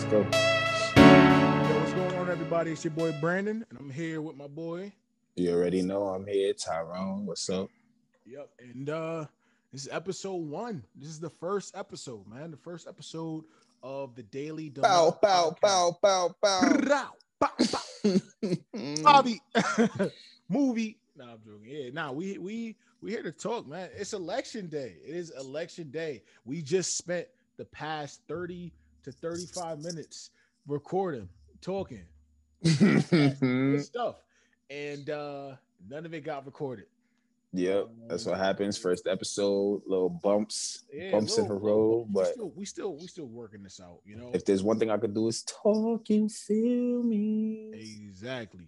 go. Yo, what's going on, everybody? It's your boy Brandon, and I'm here with my boy. You already know I'm here, Tyrone. What's up? Yep, and this is episode 1. This is the first episode, man. The first episode of the Daily Bow, Dilemma bow, Podcast. bow, bow, bow. Bow, bow. Bobby movie. Nah, I'm joking. Yeah, nah, we here to talk, man. It's election day. It is election day. We just spent the past 30 to 35 minutes recording, talking, good stuff, and none of it got recorded. Yep, that's what happens. First episode, little bumps in the road, but we still working this out. You know, if there's one thing I could do is talk and feel me. Exactly.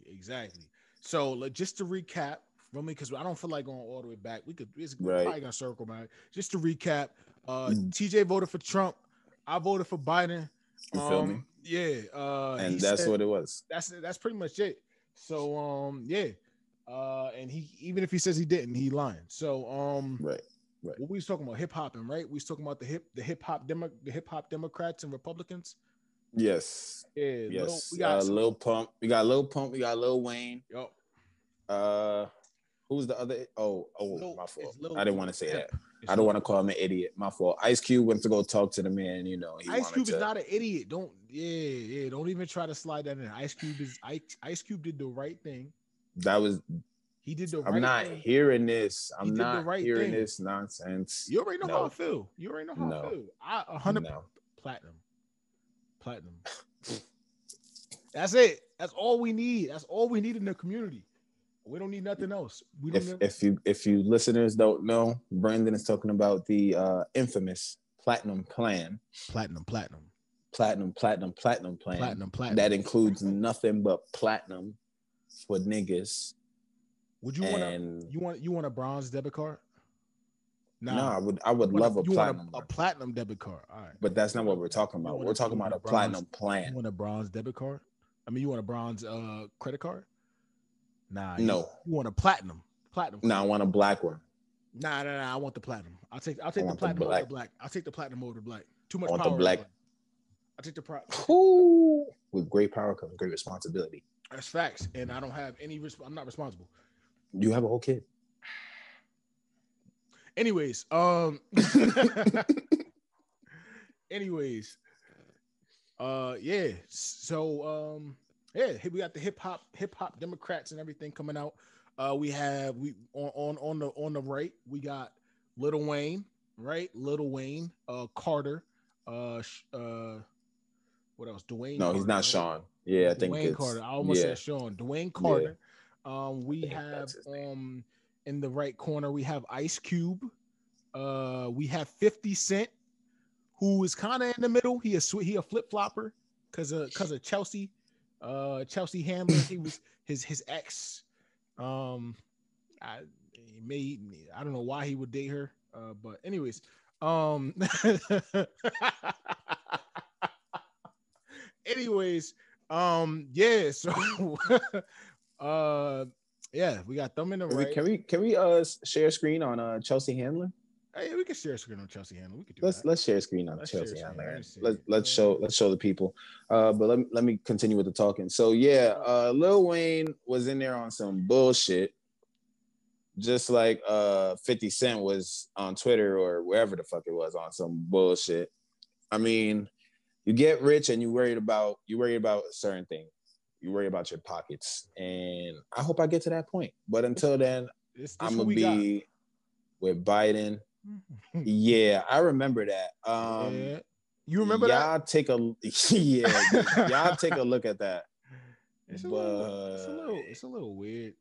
So just to recap, because I don't feel like going all the way back. We're probably gonna circle back. Just to recap, TJ voted for Trump. I voted for Biden. You feel me? Yeah. And that's what it was. That's pretty much it. So yeah. And he, even if he says he didn't, he lying. So right. What we was talking about, hip hopping, right? We was talking about the hip hop Democrats and Republicans. Yes. Yeah. Yes. We got Lil Pump. We got Lil Pump. We got Lil Wayne. Yup. Who's the other? My fault. I didn't want to say that. I Lil. don't want to call him an idiot. My fault. Ice Cube went to go talk to the man. You know, Ice Cube is not an idiot. Don't even try to slide that in. Ice Cube did the right thing. He did the right thing. I'm not hearing this. I'm not hearing this nonsense. You already know how I feel. I feel. 100 platinum. That's it. That's all we need. That's all we need in the community. We don't need nothing else. If you listeners don't know, Brandon is talking about the infamous Platinum Plan. Platinum. Platinum Plan. That includes nothing but platinum for niggas. Would you want a bronze debit card? No, I would love a platinum. A platinum debit card. All right. But that's not what we're talking about. We're talking about a platinum plan. You want a bronze debit card? I mean, you want a bronze credit card? Nah. No. You want a platinum. No, I want a black one. Nah. I want the platinum. I'll take the platinum over the black. I'll take the platinum over the black. Too much power. I want the black. I'll take the With great power comes great responsibility. That's facts. And I don't have any I'm not responsible. You have a whole kid. Anyways, yeah. So we got the hip hop Democrats and everything coming out. We on the right, we got Lil Wayne, right? Lil Wayne, Carter, what else? Dwayne. No, Carter, he's not right? Sean. Yeah, I think Dwayne Carter. I almost said Sean. Dwayne Carter. Yeah. We have in the right corner we have Ice Cube. We have 50 Cent, who is kind of in the middle. He a flip flopper because of Chelsea. Chelsea Handler. He was his ex. I don't know why he would date her. But anyways, yeah. So, yeah, we got them in the right. Can we share screen on Chelsea Handler? Hey, we can share screen on Chelsea Handler. We could do that. Let's share screen on Chelsea Handler. Let's show the people. But let me continue with the talking. So yeah, Lil Wayne was in there on some bullshit, just like 50 Cent was on Twitter or wherever the fuck it was on some bullshit. I mean, you get rich and you worry about a certain thing. You worry about your pockets, and I hope I get to that point. But until then, I'm gonna be with Biden. Yeah, I remember that. Yeah. You remember y'all that? Y'all take a look at that. It's a little weird.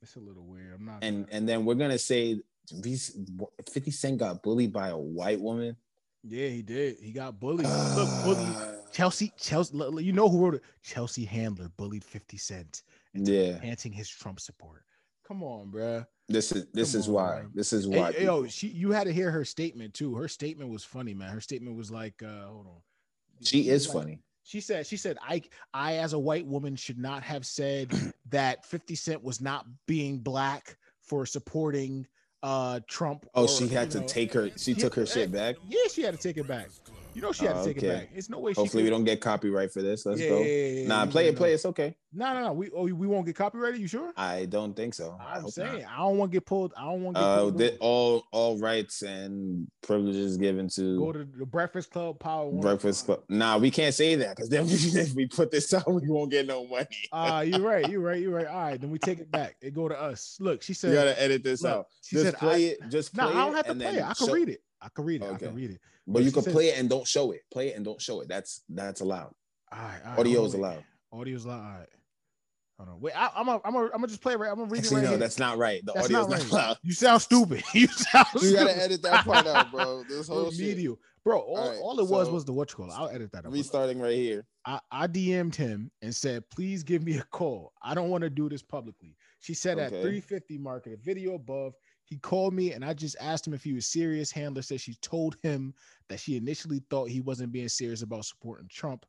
It's a little weird. I'm not. And then we're gonna say 50 Cent got bullied by a white woman. Yeah, he did. He got bullied. Look, bullied. Chelsea, you know who wrote it? Chelsea Handler bullied 50 Cent into enhancing his Trump support. Come on, bruh. This is why. Hey, yo, you had to hear her statement too. Her statement was funny, man. Her statement was like, hold on. She is funny. She said, I as a white woman should not have said that 50 Cent was not being black for supporting Trump. She had to take her. She took her shit back. Yeah, she had to take it back. You know she had to take it back. It's no way. Hopefully we don't get copyright for this. Let's go. Yeah. Nah, play it. It's okay. No. We won't get copyrighted. You sure? I don't think so. I'm saying not. I don't want to get pulled. I don't want to get pulled. All rights and privileges given to go to the Breakfast Club Power. Breakfast Club. Nah, we can't say that because then if we put this out, we won't get no money. You're right. All right, then we take it back. It go to us. Look, she said you gotta edit this out. She said play it. Just play I don't have to play it. I can read it. I can read it. Okay. I can read it. But you can play it and don't show it. Play it and don't show it. That's allowed. All right. Audio is allowed. Audio is allowed. All right. Hold on. Wait, I'm gonna just play it right. I'm gonna read it right here. That's not right. The audio is not allowed. You sound stupid. You gotta edit that part out, bro. This whole shit. Bro, all it was the what you call it. I'll edit that out. Restarting right here. I DM'd him and said, please give me a call. I don't want to do this publicly. She said at 3:50 mark, a video above, he called me and I just asked him if he was serious. Handler said she told him that she initially thought he wasn't being serious about supporting Trump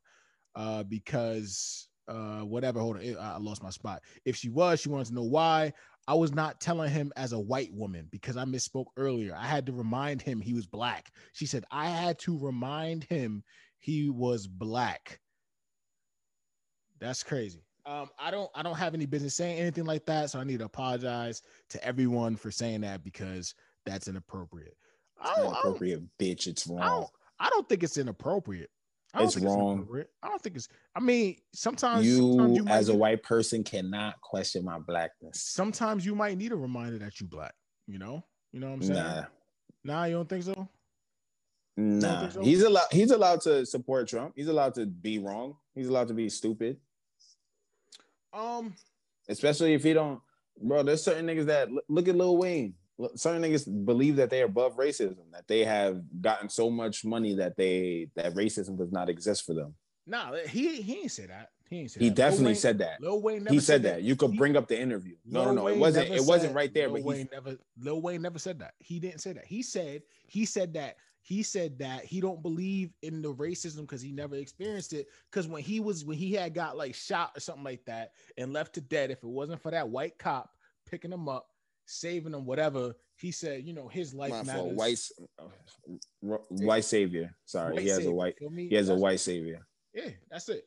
because whatever. Hold on. I lost my spot. If she was, she wanted to know why. I was not telling him as a white woman because I misspoke earlier. I had to remind him he was black. She said, I had to remind him he was black. That's crazy. I don't have any business saying anything like that, so I need to apologize to everyone for saying that because that's inappropriate. Inappropriate, bitch. It's wrong. I don't think it's inappropriate. It's wrong. I don't think it's. I mean, sometimes you as a white person cannot question my blackness. Sometimes you might need a reminder that you black. You know what I'm saying? Nah, you don't think so? Nah, think so? He's allowed to support Trump. He's allowed to be wrong. He's allowed to be stupid. Especially if he don't, bro. There's certain niggas that look at Lil Wayne. Certain niggas believe that they're above racism, that they have gotten so much money that racism does not exist for them. Nah, he ain't say that. He definitely said that. Lil Wayne never he said that. You could bring up the interview. No. It wasn't right there. Lil Wayne never said that. He didn't say that. He said that he don't believe in the racism because he never experienced it. Because when he had got like shot or something like that and left to dead, if it wasn't for that white cop picking him up, saving him, whatever, he said, his life matters. White savior. Sorry, he has a white savior. Yeah, that's it.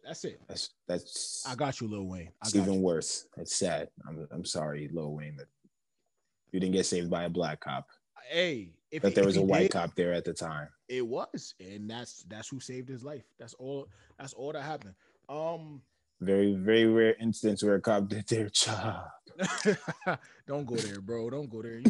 That's. I got you, Lil Wayne. It's even worse. It's sad. I'm sorry, Lil Wayne, that you didn't get saved by a black cop. Hey, that there was a white cop there at the time. It was, and that's who saved his life. That's all that happened. Very, very rare instance where a cop did their job. Don't go there, bro. Don't go there.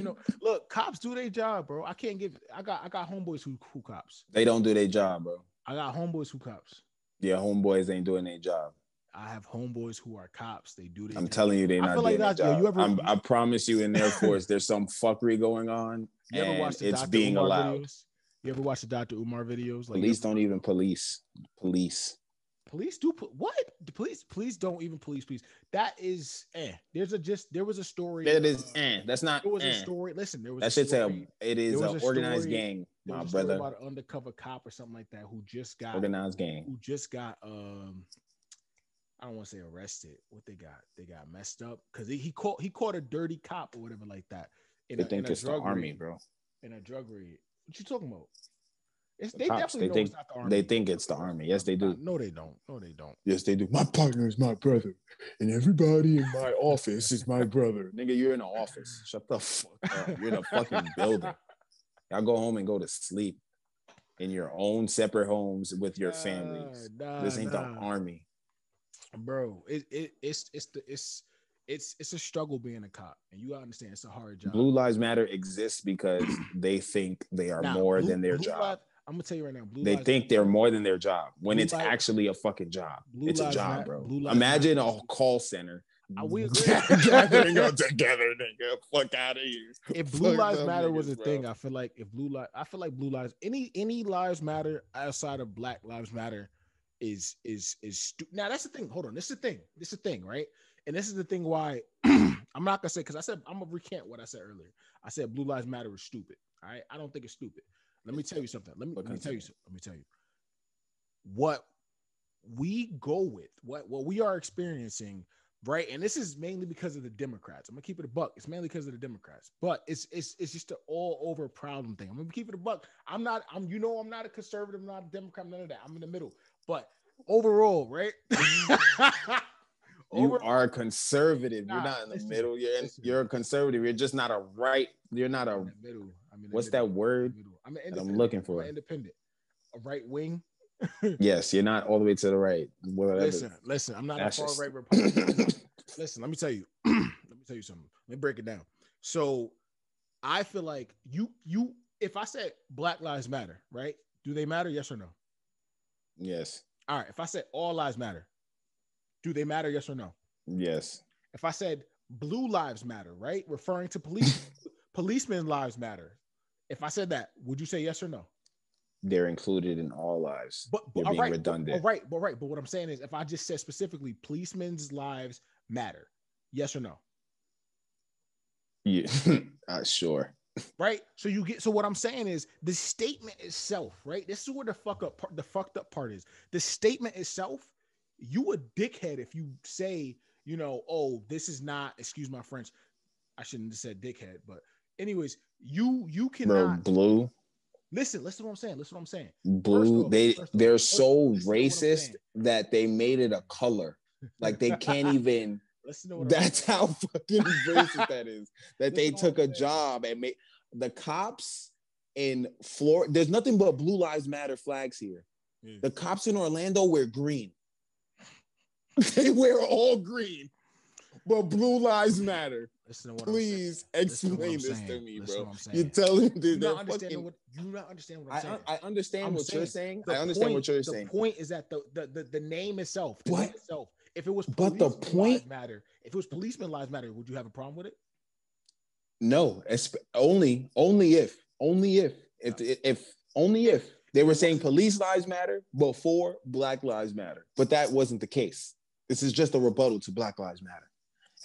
Look, cops do their job, bro. I got homeboys who cops. They don't do their job, bro. I got homeboys who cops. Yeah, homeboys ain't doing their job. I have homeboys who are cops. They do their I'm telling you, they're not doing their job. I promise you, in Air Force, there's some fuckery going on. You ever watch the it's Dr. being Umar allowed. Videos? You ever watch the Dr. Umar videos? Like, police don't even police. Police do what? The police don't even police. That is there was a story. That is That's not. There was a story. Listen, there was. That shit's it is an organized gang, my brother. About an undercover cop or something like that who just got organized gang. Who just got I don't want to say arrested. What they got messed up because he caught a dirty cop or whatever like that. They think it's the army, bro. In a drug raid. What you talking about? They definitely know it's not the army. They think it's the army. Yes, they do. No, they don't. Yes, they do. My partner is my brother, and everybody in my office is my brother. Nigga, you're in an office. Shut the fuck up. You're in a fucking building. Y'all go home and go to sleep in your own separate homes with your families. This ain't the army, bro. It's a struggle being a cop, and you gotta understand it's a hard job. Blue Lives Matter exists because they think they are more than their job. I'm gonna tell you right now. They think they're more than their job when it's actually a fucking job. It's a job, bro. Imagine a call center. We gathering up together, nigga. Fuck out of here. If Blue Lives Matter was a thing, I feel like Blue Lives, any lives matter outside of Black Lives Matter is now that's the thing. Hold on, this is the thing, right? And this is the thing why I'm not gonna say, because I said I'm gonna recant what I said earlier. I said Blue Lives Matter is stupid. All right, I don't think it's stupid. Let me tell you something. Let me tell you. What we go with, what we are experiencing, right? And this is mainly because of the Democrats. I'm gonna keep it a buck. It's mainly because of the Democrats, but it's just an all over problem thing. I'm gonna keep it a buck. I'm not a conservative, I'm not a Democrat, none of that. I'm in the middle. But overall, right? You are conservative. You're not in the middle. You're a conservative. You're just not a right. You're not a middle. What's that word? I'm looking for. I'm independent. A right wing. Yes, you're not all the way to the right. Whatever. Listen. I'm not a far right Republican. Listen, let me tell you. Let me tell you something. Let me break it down. So, I feel like you. If I said Black Lives Matter, right? Do they matter? Yes or no? Yes. All right. If I said all lives matter, do they matter? Yes or no? Yes. If I said blue lives matter, right? Referring to policemen's lives matter. If I said that, would you say yes or no? They're included in all lives. But you're being redundant. But what I'm saying is, if I just said specifically policemen's lives matter, yes or no? Yeah, sure. Right. So what I'm saying is the statement itself, right? This is where the fucked up part is. The statement itself, you a dickhead if you say, oh, this is not, excuse my French, I shouldn't have said dickhead, but anyways, you cannot. Bro, blue. Listen to what I'm saying. Blue, they're so racist that they made it a color. Like they can't even. That's how fucking racist that is. That they took a job and made the cops in Florida. There's nothing but Blue Lives Matter flags here. Yeah. The cops in Orlando wear green. They wear all green, but Blue Lives Matter. Please explain this to me, bro. You're telling me you not understand what I'm saying. I understand what you're saying. I understand what you're saying. The point is that the name itself, if it was lives matter, if it was policemen lives matter, would you have a problem with it? No, only if they were saying police lives matter before Black Lives Matter, but that wasn't the case. This is just a rebuttal to Black Lives Matter,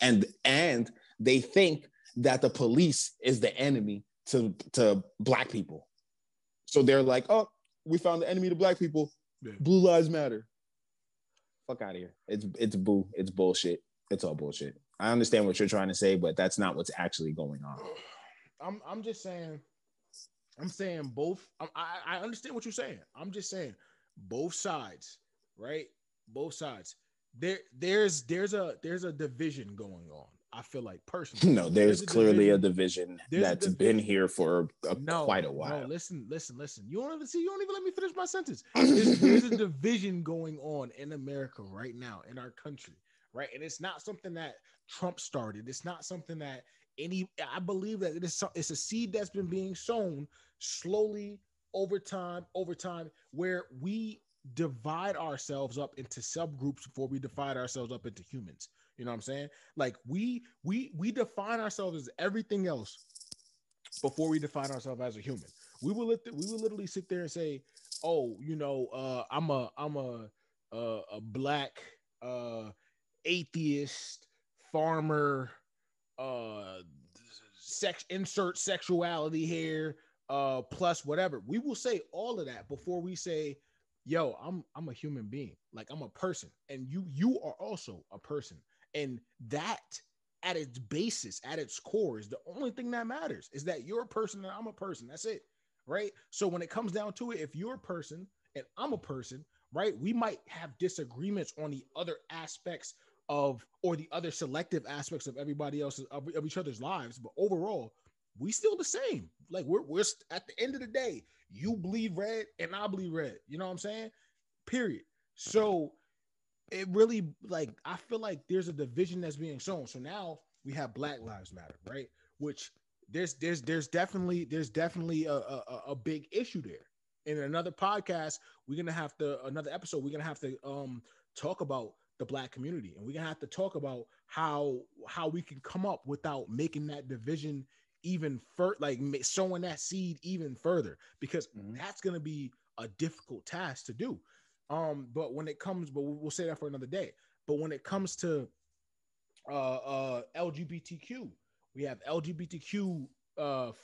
and they think that the police is the enemy to Black people, so they're like, oh, we found the enemy to Black people. Yeah. Blue Lives Matter. Fuck out of here. It's bullshit. It's all bullshit. I understand what you're trying to say, but that's not what's actually going on. I'm just saying. I'm saying both. I understand what you're saying. I'm just saying both sides, right? Both sides. There's a division going on. I feel like personally. No, there's clearly a division that's been here for quite a while. No, listen. You don't even let me finish my sentence. There's a division going on in America right now, in our country, right? And it's not something that Trump started. It's not something that I believe that it's a seed that's been being sown slowly over time, where we divide ourselves up into subgroups before we divide ourselves up into humans. You know what I'm saying? Like we define ourselves as everything else before we define ourselves as a human. We will literally sit there and say, oh, I'm a Black atheist farmer, insert sexuality here, plus whatever. We will say all of that before we say, yo, I'm a human being. Like I'm a person, and you are also a person. And that at its basis, at its core, is the only thing that matters, is that you're a person and I'm a person. That's it. Right. So when it comes down to it, if you're a person and I'm a person, right, we might have disagreements on the other aspects or the other selective aspects of everybody else's, of each other's lives. But overall, we still the same. Like we're at the end of the day, you bleed red and I bleed red. You know what I'm saying? Period. So it really, like, I feel like there's a division that's being shown. So now we have Black Lives Matter, right? Which there's definitely a big issue there. In another podcast, another episode, we're gonna have to talk about the Black community, and we're gonna have to talk about how we can come up without making that division even further, like sowing that seed even further, because that's gonna be a difficult task to do. But we'll say that for another day. But when it comes to LGBTQ, we have LGBTQ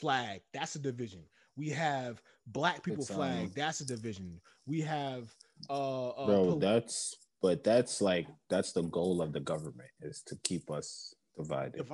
flag, that's a division. We have Black people flag, that's a division. We have bro, that's But that's the goal of the government, is to keep us divided.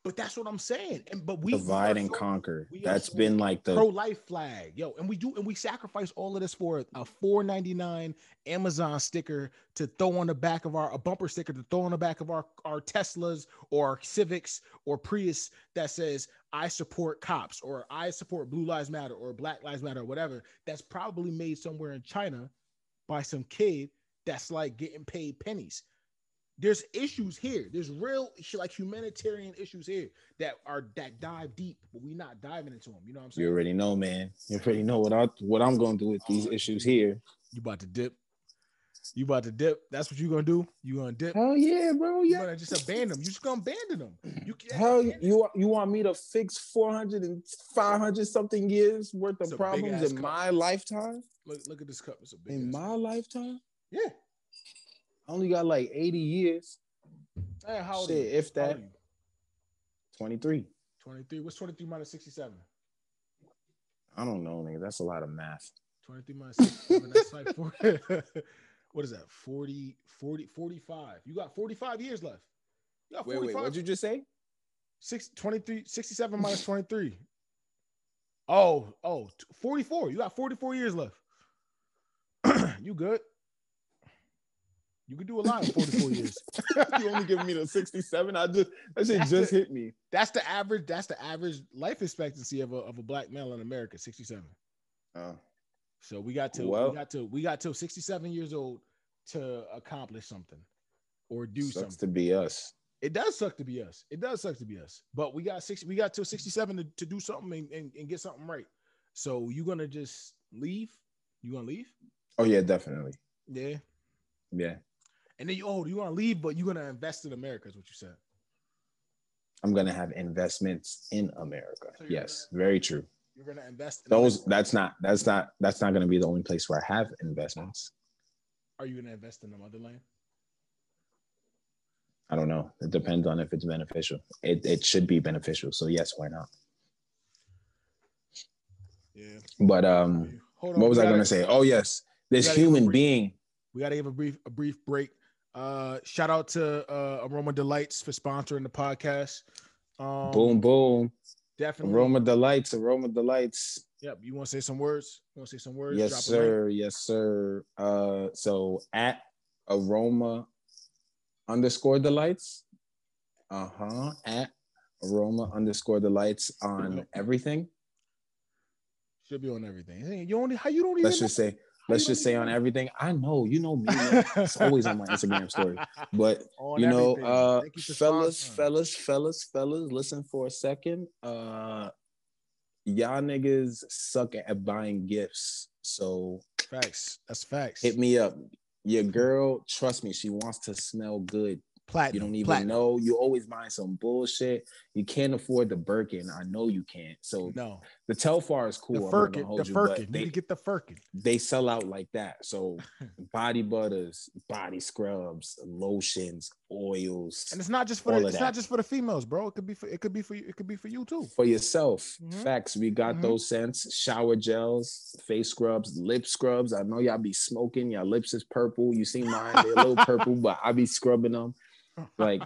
But that's what I'm saying. But divide and conquer. That's been like the pro-life flag, yo. And we sacrifice all of this for a $4.99 Amazon sticker to throw on the back of a bumper sticker to throw on the back of our Teslas or our Civics or Prius that says I support cops or I support Blue Lives Matter or Black Lives Matter or whatever. That's probably made somewhere in China by some kid that's like getting paid pennies. There's issues here. There's real like humanitarian issues here that dive deep, but we're not diving into them. You know what I'm saying? You already know, man. You already know what I'm going to do with these issues here. You about to dip. That's what you're gonna do. You gonna dip? Hell yeah, bro. Yeah. You gonna just abandon them. You just gonna abandon them. You want me to fix 400 and 500 something years worth of problems in my lifetime? Look at this cup. It's a big in my lifetime. Yeah. I only got like 80 years. Hey, how old Shit, if that. 23. 23. What's 23 minus 67? I don't know, nigga. That's a lot of math. 23 minus 67. That's like 40. What is that? 40, 45. You got 45 years left. You got 45. Wait, what'd you just say? 23, 67 minus 23. Oh, 44. You got 44 years left. You good? You could do a lot in 44 years. You only giving me the 67. That shit just hit me. That's the average life expectancy of a black male in America, 67. Oh. So we got till 67 years old to accomplish something or do something. Sucks to be us. It does suck to be us. But we got till 67 to do something and get something right. So you gonna just leave? You gonna leave? Oh yeah, definitely. Yeah. Yeah. And then you want to leave, but you're gonna invest in America, is what you said. I'm gonna have investments in America. So yes, very true. You're gonna invest in those. America. That's not gonna be the only place where I have investments. Are you gonna invest in the motherland? I don't know. It depends on if it's beneficial. It should be beneficial. So yes, why not? Yeah. But what was I gonna say? Oh yes, this human being. We gotta give a brief break. Shout out to Aroma Delights for sponsoring the podcast. Boom. Definitely. Aroma Delights. Yep. You want to say some words? Yes, sir. Yes, sir. So at Aroma _Delights. At Aroma _Delights on everything. Should be on everything. You don't even. Let's just say on everything. I know, you know me. It's always on my Instagram story. But fellas, listen for a second. Y'all niggas suck at buying gifts. So facts. That's facts. Hit me up. Your girl, trust me, she wants to smell good. Platinum. You don't even know. You always buying some bullshit. You can't afford the Birkin. I know you can't. So no, the Telfar is cool. The Firkin. You need to get the Firkin. They sell out like that. So body butters, body scrubs, lotions, oils, and it's not just for the females, bro. It could be for you too. For yourself. Mm-hmm. Facts. We got those scents. Shower gels, face scrubs, lip scrubs. I know y'all be smoking. Your lips is purple. You see mine? They're a little purple, but I be scrubbing them. Like,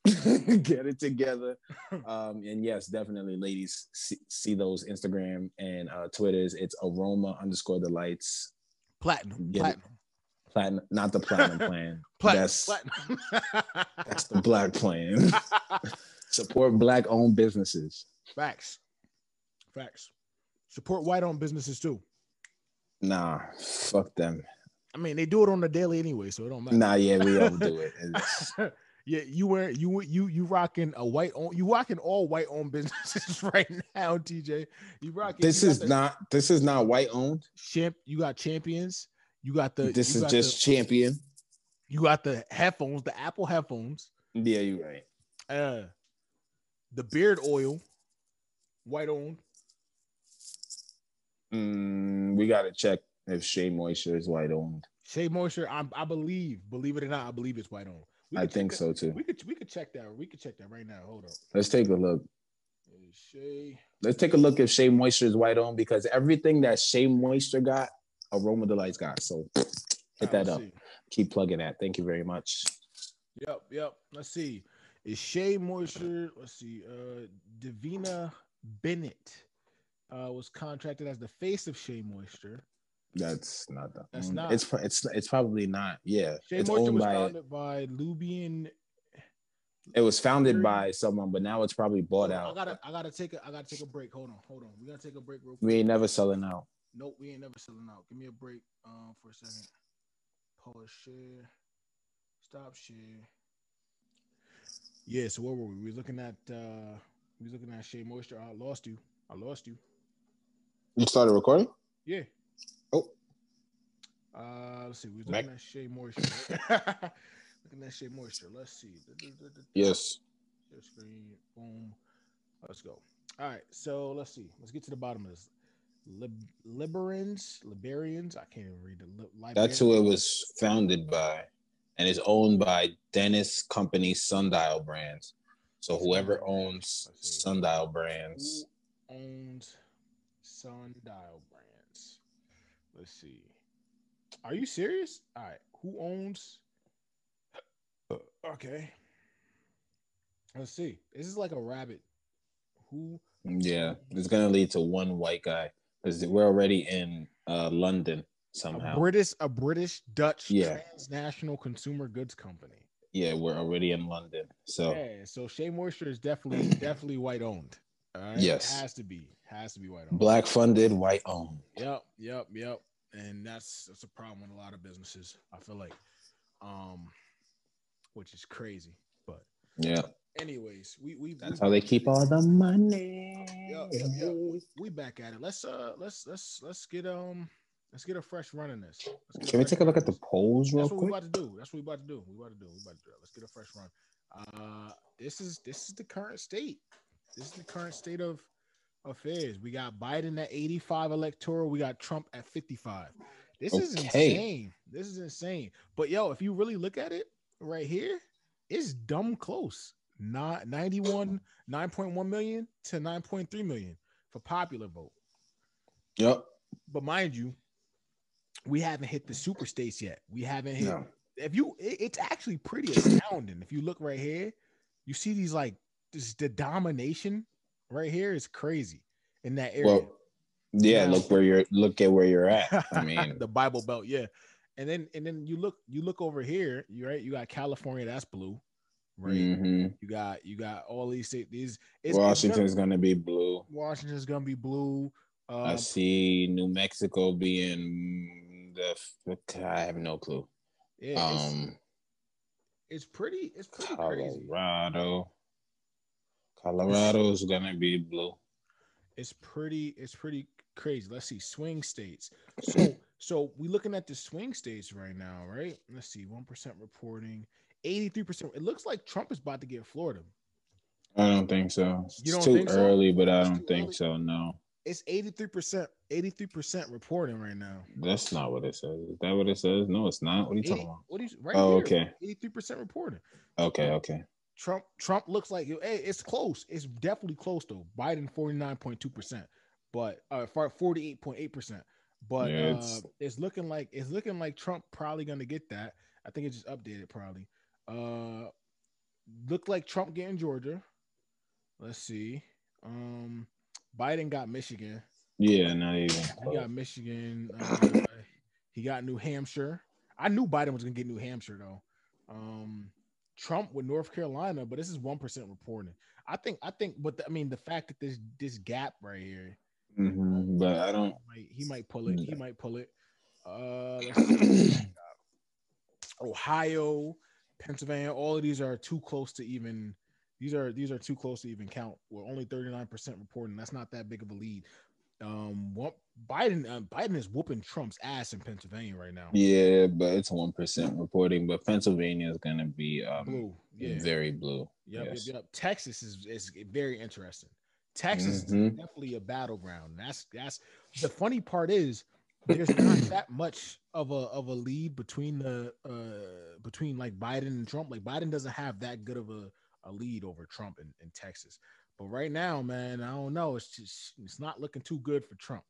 get it together. And yes, definitely, ladies, see those Instagram and Twitters. It's Aroma _Delights. Platinum, not the platinum plan. That's the black plan. Support black-owned businesses. Facts. Support white-owned businesses too. Nah, fuck them. I mean, they do it on the daily anyway, so it don't matter. Nah, yeah, we overdo it. Yeah, you rocking a white owned. You rocking all white owned businesses right now, TJ. You rocking. This is not white owned. You got Champions. You got the. This is just Champion. You got the headphones, the Apple headphones. Yeah, you're right. The beard oil, white owned. We gotta check if Shea Moisture is white owned. Shea Moisture, I believe it or not, I believe it's white owned. I think so too. We could check that. We could check that right now. Hold up. Let's take a look. Let's take a look if Shea Moisture is white owned, because everything that Shea Moisture got, Aroma Delights got. So hit that up. keep plugging that. Thank you very much. Yep. Let's see. Is Shea Moisture? Let's see. Davina Bennett was contracted as the face of Shea Moisture. That's not the. That's not. It's probably not. Yeah, Shea it's Moisture owned was by. founded by Lubian. It was founded by someone, but now it's probably bought out. I gotta take a break. Hold on. We gotta take a break real quick. We ain't never selling out. Nope, we ain't never selling out. Give me a break for a second. Pause share. Stop share. Yeah, so where were we? We was looking at Shea Moisture. I lost you. You started recording? Yeah. Oh. Let's see. We was looking at Shea Moisture. Right? Looking at Shea Moisture. Let's see. Yes. Share screen. Boom. Let's go. All right. So let's see. Let's get to the bottom of this. Liberians. I can't even read it. That's who it was founded by, and is owned by Dennis Company Sundial Brands. So whoever owns Sundial Brands. Who owns Sundial Brands? Let's see. Are you serious? All right. Who owns? Okay. Let's see. This is like a rabbit. Who? Yeah, it's gonna lead to one white guy because we're already in London somehow. A British Dutch transnational consumer goods company. Yeah, we're already in London. So so Shea Moisture is definitely white owned. All right? Yes, it has to be white owned. Black funded, white owned. Yep. And that's a problem with a lot of businesses. I feel like, which is crazy, but yeah. Anyways, that's how they keep all the money. Yep. We back at it. Let's get a fresh run in this. Can we take a look at the polls real quick? That's what we about to do. Let's get a fresh run. This is the current state. This is the current state of affairs. We got Biden at 85 electoral. We got Trump at 55. This is insane. But if you really look at it right here, it's dumb close. Not 9.1 million to 9.3 million for popular vote. Yep. But mind you, we haven't hit the super states yet. We haven't hit. No. It's actually pretty astounding. If you look right here, you see these the domination right here is crazy in that area. Well, yeah, now, look at where you're at. I mean, the Bible Belt, yeah. And then you look over here. You got California, that's blue. Right, mm-hmm. You got all these states. Washington's gonna be blue. Washington's gonna be blue. I see New Mexico being I have no clue. Yeah, it's pretty crazy. Colorado's gonna be blue. It's pretty crazy. Let's see swing states. So we looking at the swing states right now, right? Let's see, 1% reporting. 83%. It looks like Trump is about to get Florida. I don't think so. It's too early, but I don't think so. No. It's 83%. 83% reporting right now. That's not what it says. Is that what it says? No, it's not. What are you talking about? Right here. Okay. 83% reporting. Okay. Trump looks like it's close. It's definitely close though. Biden 49.2%, but 48.8%. But it's looking like Trump probably gonna get that. I think it just updated probably. Looked like Trump getting Georgia. Let's see. Biden got Michigan. Yeah, not even. He got Michigan. He got New Hampshire. I knew Biden was gonna get New Hampshire though. Trump with North Carolina, but this is 1% reporting. I think, but the fact that there's this gap right here. Mm-hmm, but I don't. He might pull it. He might pull it. Let's see. Ohio, Pennsylvania, all of these are too close to even. These are too close to even count. We're only 39% reporting. That's not that big of a lead. Biden is whooping Trump's ass in Pennsylvania right now. Yeah, but it's 1% reporting. But Pennsylvania is gonna be blue. Yeah. Very blue. Yep. Texas is very interesting. Texas is definitely a battleground. That's the funny part is there's not that much of a lead between like Biden and Trump. Like Biden doesn't have that good of a lead over Trump in Texas. But right now, man, I don't know. It's not looking too good for Trump.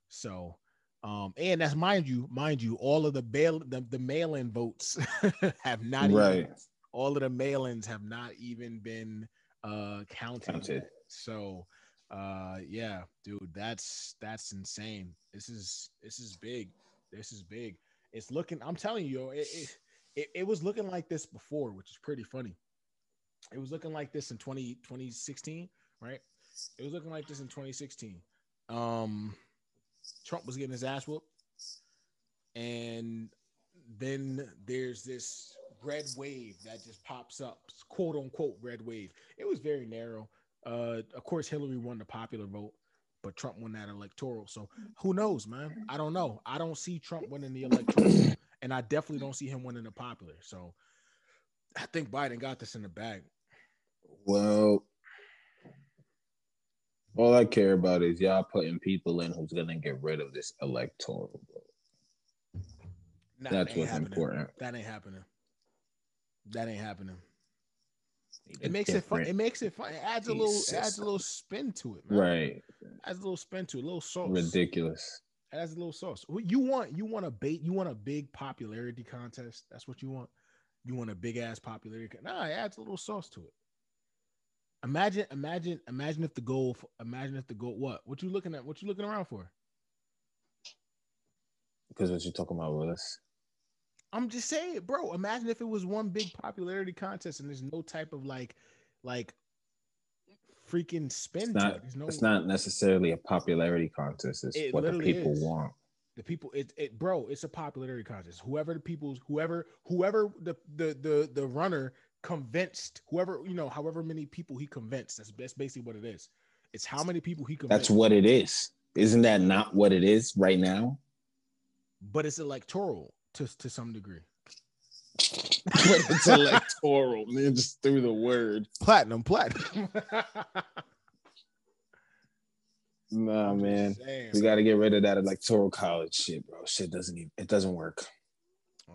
So And that's mind you, all of the mail-in votes have not Right. even all of the mail-ins have not even been counted. So yeah, dude, that's insane. This is big. This is big. It's looking, I'm telling you, it was looking like this before, which is pretty funny. It was looking like this in 2016, right? It was looking like this in 2016. Trump was getting his ass whooped. And then there's this red wave that just pops up, quote unquote red wave. It was very narrow. Of course, Hillary won the popular vote, but Trump won that electoral. So who knows, man? I don't know. I don't see Trump winning the electoral, and I definitely don't see him winning the popular. So I think Biden got this in the bag. Well, all I care about is y'all putting people in who's gonna get rid of this electoral vote. That's what's important. That ain't happening. That ain't happening. It makes it fun. It makes it fun. It adds a little spin to it, man. Right. Adds a little spin to it, a little sauce. Ridiculous. It adds a little sauce. You want a big popularity contest. That's what you want. You want a big ass popularity. Nah, it adds a little sauce to it. Imagine if the goal. What you looking at? What you looking around for? Because what you talking about, Willis? I'm just saying, bro. Imagine if it was one big popularity contest and there's no type of like freaking spin to it. It's not necessarily a popularity contest. It's what the people want. The people, bro. It's a popularity contest. Whoever the runner convinced, however many people he convinced. That's basically what it is. It's how many people he convinced. That's what it is. Isn't that not what it is right now? But it's electoral to some degree. But it's electoral. Man, just threw the word platinum. Nah, man. We got to get rid of that electoral college shit, bro. Shit doesn't work.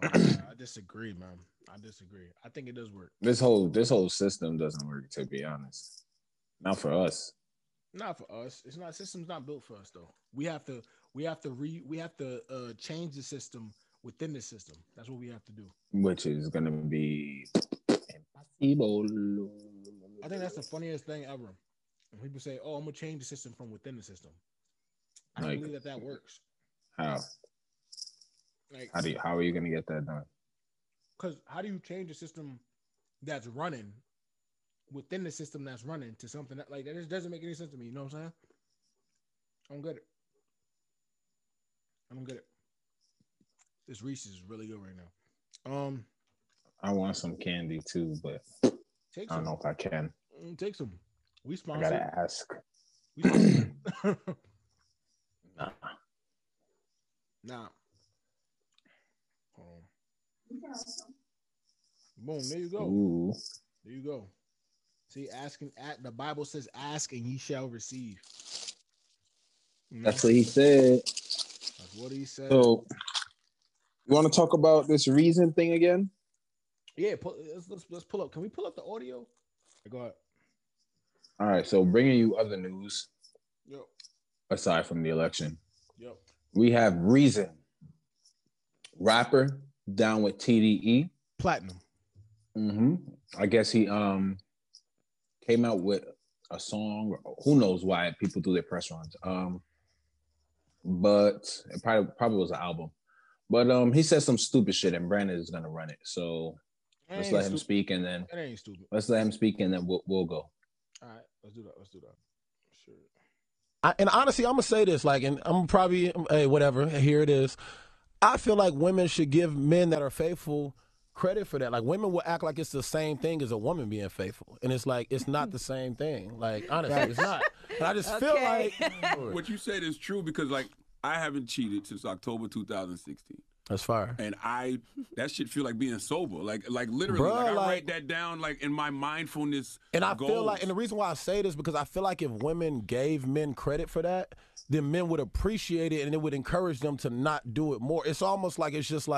I disagree, man. I disagree. I think it does work. This whole system doesn't work, to be honest. Not for us. Not for us. It's not. System's not built for us, though. We have to change the system within the system. That's what we have to do. Which is gonna be impossible. I think that's the funniest thing ever. When people say, "Oh, I'm gonna change the system from within the system." I don't believe that works. How? How are you gonna get that done? Because how do you change a system that's running within the system that's running to something that just doesn't make any sense to me? You know what I'm saying? I don't get it. This Reese's is really good right now. I want some candy too, but I don't know if I can. Take some. We sponsored. I gotta ask. Nah. Boom, there you go. Ooh. There you go. See, the Bible says, ask and ye shall receive. That's what he said. That's what he said. So, you want to talk about this reason thing again? Yeah, let's pull up. Can we pull up the audio? Go ahead. All right, so bringing you other news. Yep. Aside from the election. Yep. We have Reason. Rapper down with TDE. Platinum. Mm-hmm. I guess he came out with a song. Who knows why people do their press runs. But it probably was an album. But he said some stupid shit, and Brandon is gonna run it. So let's let him speak, and then it ain't stupid. Let's let him speak, and then we'll go. All right, let's do that. Sure. And honestly, I'm gonna say this, and I'm probably whatever. Here it is. I feel like women should give men that are faithful credit for that. Women will act like it's the same thing as a woman being faithful, and it's not the same thing. Honestly, it's not. And I just feel like what you said is true because I haven't cheated since October 2016. That's fire. And that shit feel like being sober. Literally, bro, I write that down in my mindfulness. And I goals. feel like, and the reason why I say this because I feel like if women gave men credit for that, then men would appreciate it and it would encourage them to not do it more. It's almost like it's just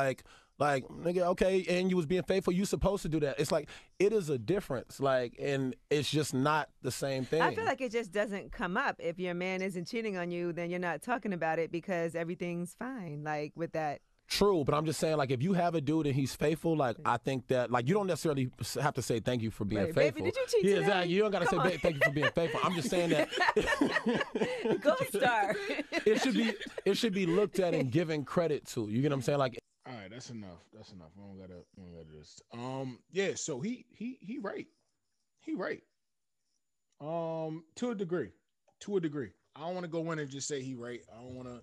Like, nigga, okay, and you was being faithful, you supposed to do that. It's like, it is a difference. Like, and it's just not the same thing. I feel like it just doesn't come up. If your man isn't cheating on you, then you're not talking about it because everything's fine. Like with that. True, but I'm just saying, like, if you have a dude and he's faithful, like, I think that, like, you don't necessarily have to say thank you for being faithful. Baby, did you cheat today? Exactly. You don't got to say thank you for being faithful. I'm just saying that Gold star. it should be looked at and given credit to. You get what I'm saying? Like, all right, that's enough. That's enough. We don't gotta this. Yeah. So he right. He right. To a degree. I don't want to go in and just say he right. I don't want to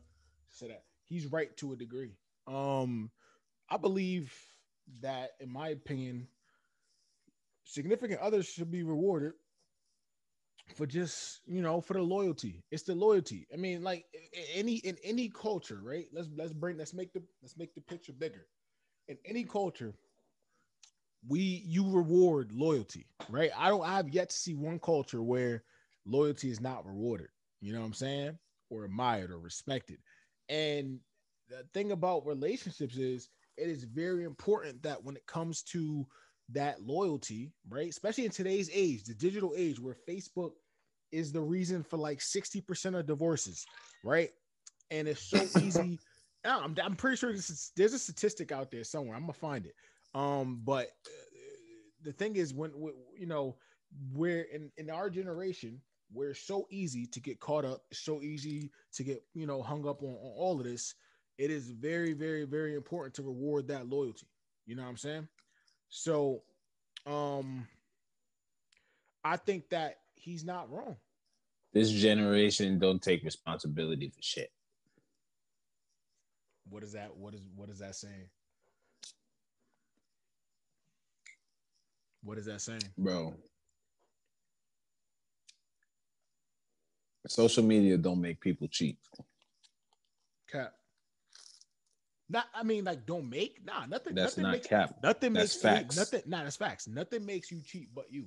say that. He's right to a degree. I believe that, in my opinion, significant others should be rewarded for just, for the loyalty. It's the loyalty. I mean, like in any culture, right? Let's make the picture bigger. In any culture, you reward loyalty, right? I have yet to see one culture where loyalty is not rewarded. You know what I'm saying? Or admired or respected. And the thing about relationships is it is very important that when it comes to that loyalty, right? Especially in today's age, the digital age where Facebook is the reason for like 60% of divorces, right? And it's so easy. I'm pretty sure there's a statistic out there somewhere. I'm gonna find it. But the thing is, when we're in our generation, where it's so easy to get caught up, it's so easy to get hung up on all of this. It is very, very, very important to reward that loyalty. You know what I'm saying? So, I think that he's not wrong. This generation don't take responsibility for shit. What is that? What is that saying? What is that saying? Bro. Social media don't make people cheat. Cap. Not, I mean, like, don't make nothing. That's nothing not makes, cap. Nothing that's makes facts. Nothing. That's facts. Nothing makes you cheat, but you.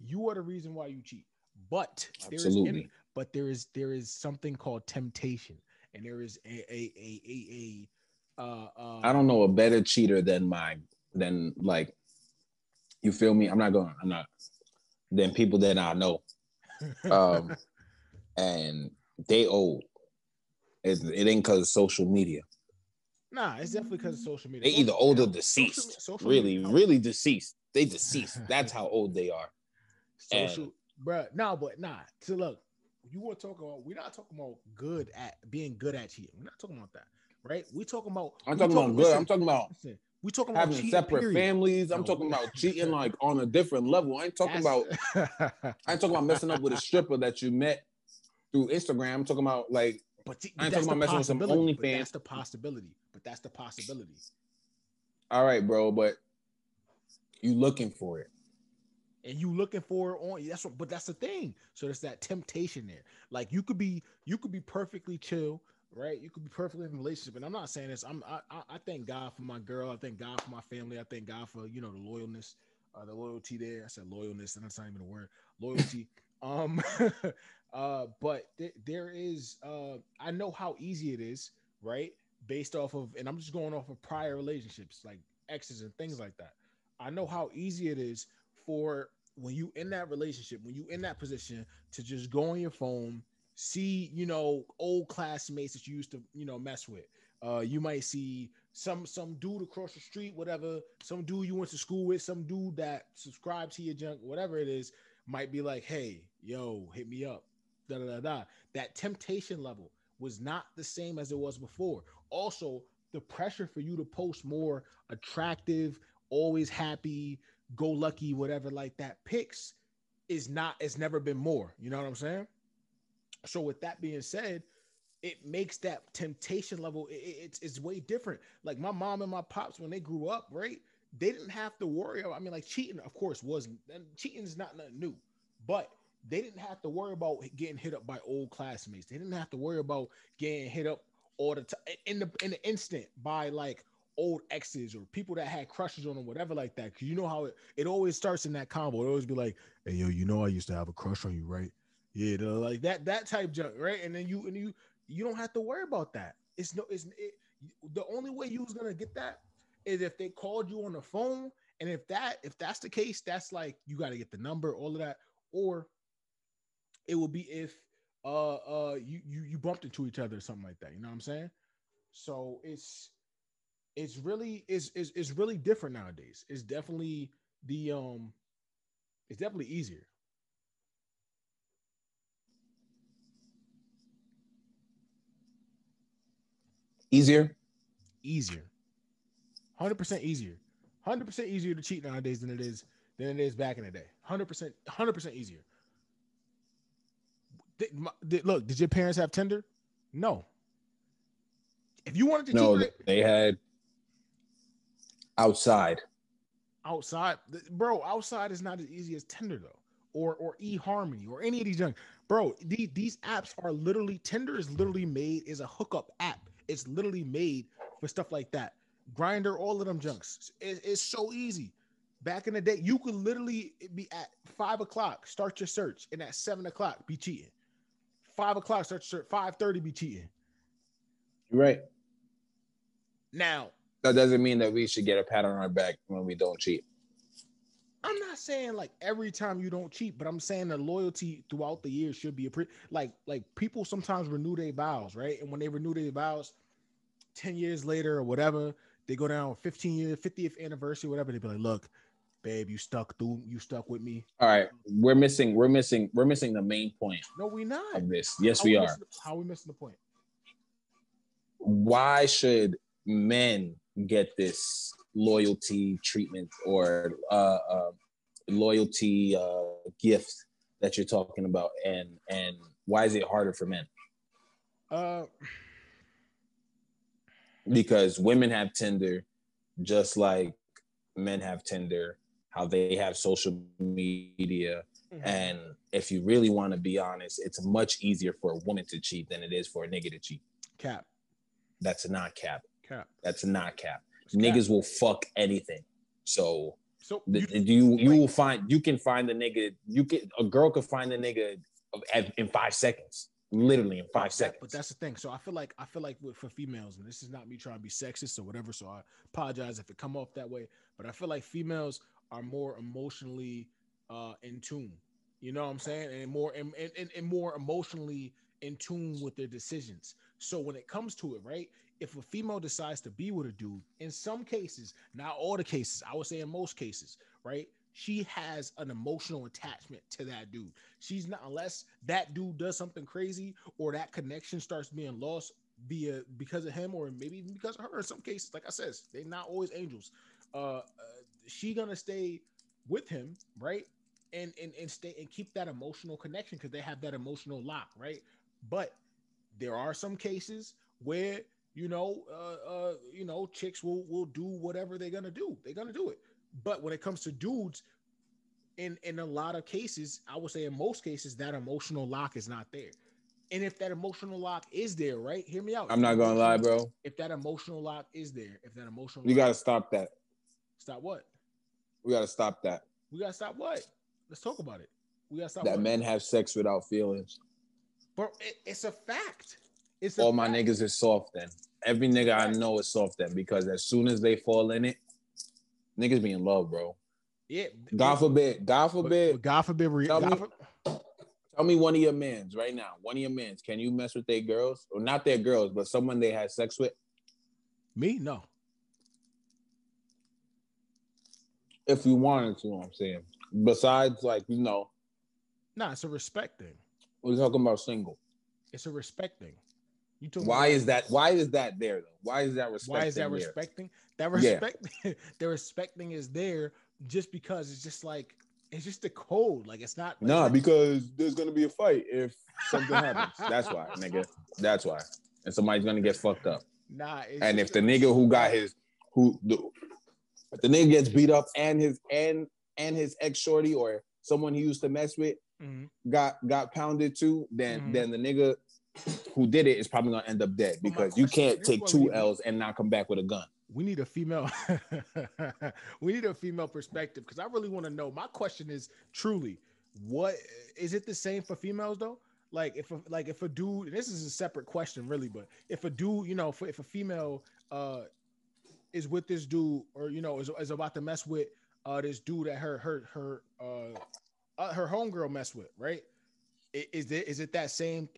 You are the reason why you cheat. But absolutely. There is something called temptation, and there is I don't know a better cheater than like, you feel me? I'm not than people that I know. And they old. It ain't because of social media. Nah, it's definitely because of social media. They either old or deceased. Really deceased. They deceased. That's how old they are. So look, you want to talk about? We're not talking about being good at cheating. We're not talking about that, right? I'm talking about good. I'm talking about. We talking about having separate families. I'm talking about cheating like on a different level. I ain't talking about messing up with a stripper that you met through Instagram. I'm talking about like. I ain't talking about messing with some OnlyFans. That's the possibility. All right, bro, but you looking for it. And you looking for it on but that's the thing. So there's that temptation there. Like you could be perfectly chill, right? You could be perfectly in a relationship. And I'm not saying this. I thank God for my girl. I thank God for my family. I thank God for the loyalty there. I said loyalness, and that's not even a word. Loyalty. But there is I know how easy it is, right? Based off of, and I'm just going off of prior relationships, like exes and things like that. I know how easy it is for when you in that relationship, when you in that position, to just go on your phone, see, old classmates that you used to, mess with. You might see some dude across the street, whatever, some dude you went to school with, some dude that subscribes to your junk, whatever it is, might be like, hey, yo, hit me up. Da, da, da, da. That temptation level was not the same as it was before. Also, the pressure for you to post more attractive, always happy, go lucky, whatever like that pics it's never been more. You know what I'm saying? So with that being said, it makes that temptation level, it's way different. Like my mom and my pops, when they grew up, right? They didn't have to worry about, like cheating, of course, cheating is not nothing new, but they didn't have to worry about getting hit up by old classmates. They didn't have to worry about getting hit up all the time in the instant by like old exes or people that had crushes on them, whatever like that. Cause you know how it always starts in that combo. It always be like, hey, yo, I used to have a crush on you, right? Yeah, like that type junk, right? And then you don't have to worry about that. The only way you was gonna get that is if they called you on the phone, and if that's the case, that's like you got to get the number, all of that, or it will be if you bumped into each other or something like that. You know what I'm saying? So it's really different nowadays. It's definitely it's definitely easier. Easier. Easier. 100% easier. 100% easier to cheat nowadays than it is back in the day. 100% easier. Look, did your parents have Tinder? No. If you wanted to No, cheat, they had outside. outside, bro, outside is not as easy as Tinder though, or eHarmony or any of these young, bro. These apps are literally Tinder is literally made is a hookup app. It's literally made for stuff like that. Grinder, all of them junks. It's so easy. Back in the day, you could literally be at 5 o'clock, start your search, and at 7 o'clock be cheating. 5 o'clock, start your search, 5:30 be cheating. You're right. Now, That doesn't mean that we should get a pat on our back when we don't cheat. I'm not saying like every time you don't cheat, but I'm saying the loyalty throughout the years should be like people sometimes renew their vows, right? And when they renew their vows 10 years later or whatever, they go down 15 years, 50th anniversary, whatever, they be like, look, babe, you stuck with me. All right, we're missing the main point No, we not. of this. Yes, we are. How we missing the point? Why should men get this loyalty treatment or loyalty gift that you're talking about, and why is it harder for men? Because women have Tinder just like men have Tinder, how they have social media. Mm-hmm. And if you really want to be honest, it's much easier for a woman to cheat than it is for a nigga to cheat. Cap. That's not cap. Cap. That's not cap. It's Niggas cap. will fuck anything. So you will find, you can find the nigga, a girl could find the nigga in 5 seconds. Literally in 5 seconds. But that's the thing. So I feel like for females, and this is not me trying to be sexist or whatever, so I apologize if it come off that way, but I feel like females are more emotionally in tune. You know what I'm saying? And more emotionally in tune with their decisions. So when it comes to it, right? If a female decides to be with a dude, in some cases, not all the cases, I would say in most cases, right? She has an emotional attachment to that dude. She's not, unless that dude does something crazy or that connection starts being lost because of him, or maybe even because of her. In some cases, like I said, they're not always angels. She gonna stay with him, right? And stay and keep that emotional connection because they have that emotional lock, right? But there are some cases where chicks will do whatever they're gonna do. They're gonna do it. But when it comes to dudes, in a lot of cases, I would say in most cases, that emotional lock is not there. And if that emotional lock is there, right? Hear me out. I'm not gonna lie, bro. If that emotional lock is there, you gotta stop that. Stop what? We gotta stop that. We gotta stop what? Let's talk about it. We gotta stop that. Men have sex without feelings. Bro, it's a fact. All my niggas is soft then. Every nigga I know is soft then, because as soon as they fall in it, niggas be in love, bro. Yeah. God forbid. God forbid. Tell me one of your mans right now. One of your mans. Can you mess with their girls? Or not their girls, but someone they had sex with? Me? No. If you wanted to, I'm saying. Besides, Nah, it's a respect thing. We're talking about single. It's a respect thing. Why is that there though? Why is that respect? Why is that respecting? That respect, the respecting is there just because it's just the code. Like it's not. Because there's gonna be a fight if something happens. That's why, nigga. That's why. And somebody's gonna get fucked up. And if the nigga if the nigga gets beat up and his ex shorty or someone he used to mess with got pounded too, then the nigga who did it is probably gonna end up dead, because you can't take 2 L's and not come back with a gun. We need a female. We need a female perspective, because I really want to know. My question is truly, what is it the same for females though? Like if a dude, and this is a separate question really, but if a dude, if a female is with this dude, or is about to mess with this dude that her homegirl messed with, right? Is it that same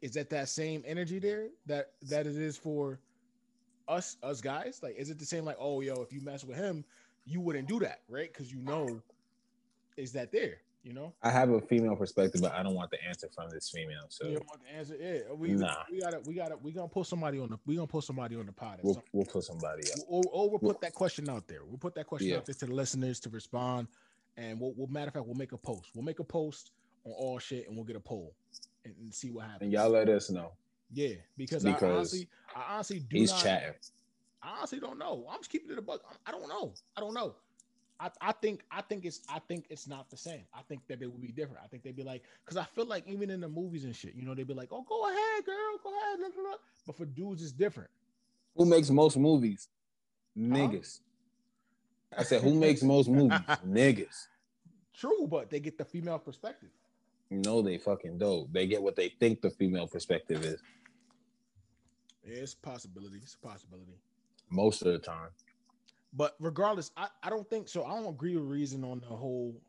energy there that it is for us guys? Like, is it the same? Like, oh, yo, if you mess with him, you wouldn't do that, right? Because is that there? I have a female perspective, but I don't want the answer from this female. So you don't want the answer? Yeah, we gonna put somebody on the pod. We'll put somebody up. We'll put that question out there. We'll put that question out there to the listeners to respond, and we'll matter of fact, we'll make a post. We'll make a post on all shit, and we'll get a poll and see what happens. And y'all let us know. Yeah, because I honestly do. He's chatting. I honestly don't know. I'm just keeping it a buck. I don't know. I think it's not the same. I think that it would be different. I think they'd be like, because I feel like even in the movies and shit, they'd be like, oh, go ahead, girl, go ahead. Blah, blah, blah. But for dudes, it's different. Who makes most movies? Niggas. I said, who makes most movies? Niggas. True, but they get the female perspective. No, they fucking don't. They get what they think the female perspective is. Yeah, it's a possibility. Most of the time. But regardless, I don't think so. I don't agree with Reason on the whole,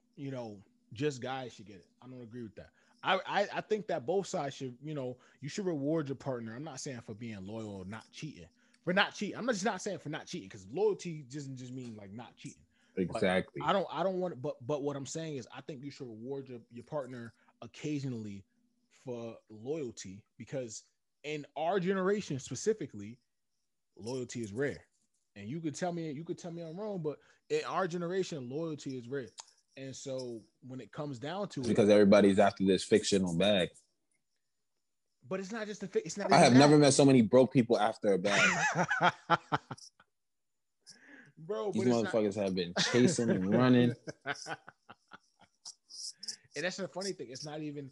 just guys should get it. I don't agree with that. I think that both sides should, you should reward your partner. I'm not saying for being loyal or not cheating. For not cheating. I'm just not saying for not cheating, because loyalty doesn't just mean like not cheating. Exactly. But I don't want to, but what I'm saying is I think you should reward your partner occasionally for loyalty, because in our generation specifically, loyalty is rare. And you could tell me I'm wrong, but in our generation, loyalty is rare. And so when it comes down to because everybody's after this fictional bag. But it's not just it's not. I have never met so many broke people after a bag. Bro, these motherfuckers have been chasing and running. And that's the funny thing. It's not even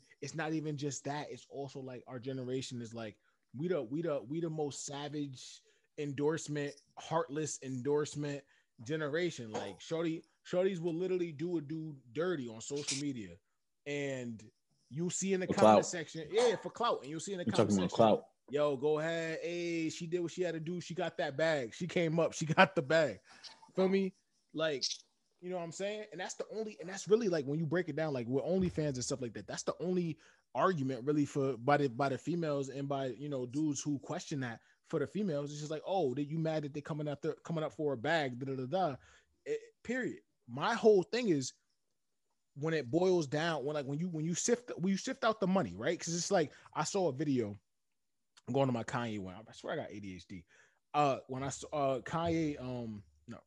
just that. It's also like our generation is like we the most savage endorsement, heartless endorsement generation. Like shorties will literally do a dude dirty on social media, and you see in the comment section, for clout, and you'll see in the comment section, clout. Yo, go ahead. Hey, she did what she had to do. She got that bag. She came up. She got the bag. Feel me? Like, you know what I'm saying? And that's really like when you break it down, like with OnlyFans and stuff like that, that's the only argument really by the females and by, dudes who question that for the females. It's just like, oh, that you mad that they coming up for a bag, period. My whole thing is when it boils down, when you sift out the money, right? Because it's like I saw a video. I'm going to my Kanye one. I swear I got ADHD. When I saw Kanye,